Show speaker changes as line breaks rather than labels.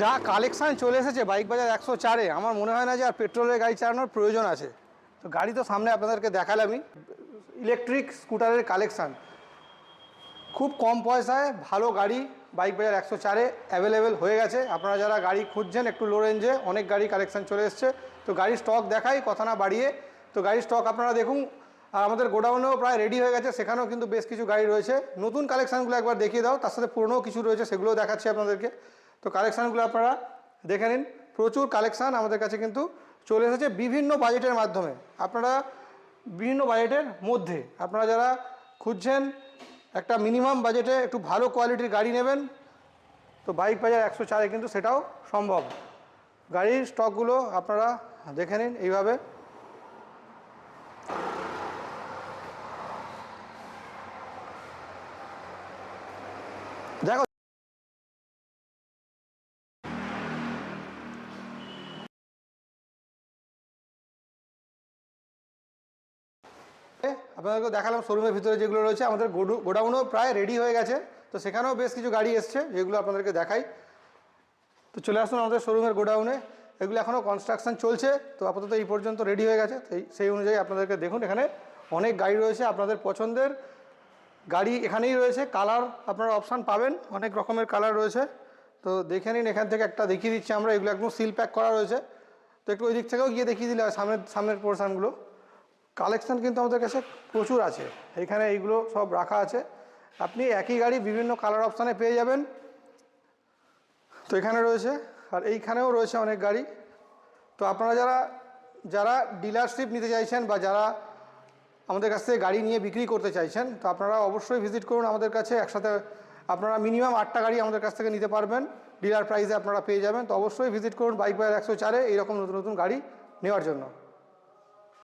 যা কালেকশান চলে এসেছে বাইক বাজার 104-এ, আমার মনে হয় না যে আর পেট্রোলের গাড়ি চালানোর প্রয়োজন আছে। তো গাড়ি তো সামনে আপনাদেরকে দেখালামই। ইলেকট্রিক স্কুটারের কালেকশান খুব কম পয়সায় ভালো গাড়ি বাইক বাজার 104-এ অ্যাভেলেবেল হয়ে গেছে। আপনারা যারা গাড়ি খুঁজছেন একটু লো রেঞ্জে, অনেক গাড়ি কালেকশান চলে এসছে। তো গাড়ির স্টক দেখাই, কথা না বাড়িয়ে। তো গাড়ির স্টক আপনারা দেখুন। আর আমাদের গোডাউনেও প্রায় রেডি হয়ে গেছে, সেখানেও কিন্তু বেশ কিছু গাড়ি রয়েছে। নতুন কালেকশানগুলো একবার দেখিয়ে দাও, তার সাথে পুরনোও কিছু রয়েছে, সেগুলোও দেখাচ্ছি আপনাদেরকে। তো কালেকশানগুলো আপনারা দেখে নিন। প্রচুর কালেকশান আমাদের কাছে কিন্তু চলে এসেছে বিভিন্ন বাজেটের মাধ্যমে। আপনারা বিভিন্ন বাজেটের মধ্যে আপনারা যারা খুঁজছেন একটা মিনিমাম বাজেটে একটু ভালো কোয়ালিটির গাড়ি নেবেন, তো বাইক বাজার 104-এ কিন্তু সেটাও সম্ভব। গাড়ির স্টকগুলো আপনারা দেখে নিন এইভাবে। দেখো আপনাদেরকে দেখালাম শোরুমের ভিতরে যেগুলো রয়েছে। আমাদের গোডাউনও প্রায় রেডি হয়ে গেছে, তো সেখানেও বেশ কিছু গাড়ি এসছে যেগুলো আপনাদেরকে দেখাই। তো চলে আসুন আমাদের শোরুমের গোডাউনে। এগুলো এখনও কনস্ট্রাকশন চলছে, তো আপাতত এই পর্যন্ত রেডি হয়ে গেছে। সেই অনুযায়ী আপনাদেরকে দেখুন, এখানে অনেক গাড়ি রয়েছে। আপনাদের পছন্দের গাড়ি এখানেই রয়েছে। কালার আপনারা অপশান পাবেন, অনেক রকমের কালার রয়েছে। তো দেখে নিন, এখান থেকে একটা দেখিয়ে দিচ্ছি আমরা। এগুলো একদম সিল প্যাক করা রয়েছে। তো একটু ওই দিক থেকেও গিয়ে দেখিয়ে দিলে সামনের পোর্শনগুলো। কালেকশান কিন্তু আমাদের কাছে প্রচুর আছে। এখানে এইগুলো সব রাখা আছে, আপনি একই গাড়ি বিভিন্ন কালার অপশানে পেয়ে যাবেন। তো এখানে রয়েছে, আর এইখানেও রয়েছে অনেক গাড়ি। তো আপনারা যারা ডিলারশিপ নিতে চাইছেন বা যারা আমাদের কাছ থেকে গাড়ি নিয়ে বিক্রি করতে চাইছেন, তো আপনারা অবশ্যই ভিজিট করুন আমাদের কাছে। একসাথে আপনারা মিনিমাম 8টা গাড়ি আমাদের কাছ থেকে নিতে পারবেন, ডিলার প্রাইসে আপনারা পেয়ে যাবেন। তো অবশ্যই ভিজিট করুন বাইক বাজার 104-এ এইরকম নতুন নতুন গাড়ি নেওয়ার জন্য।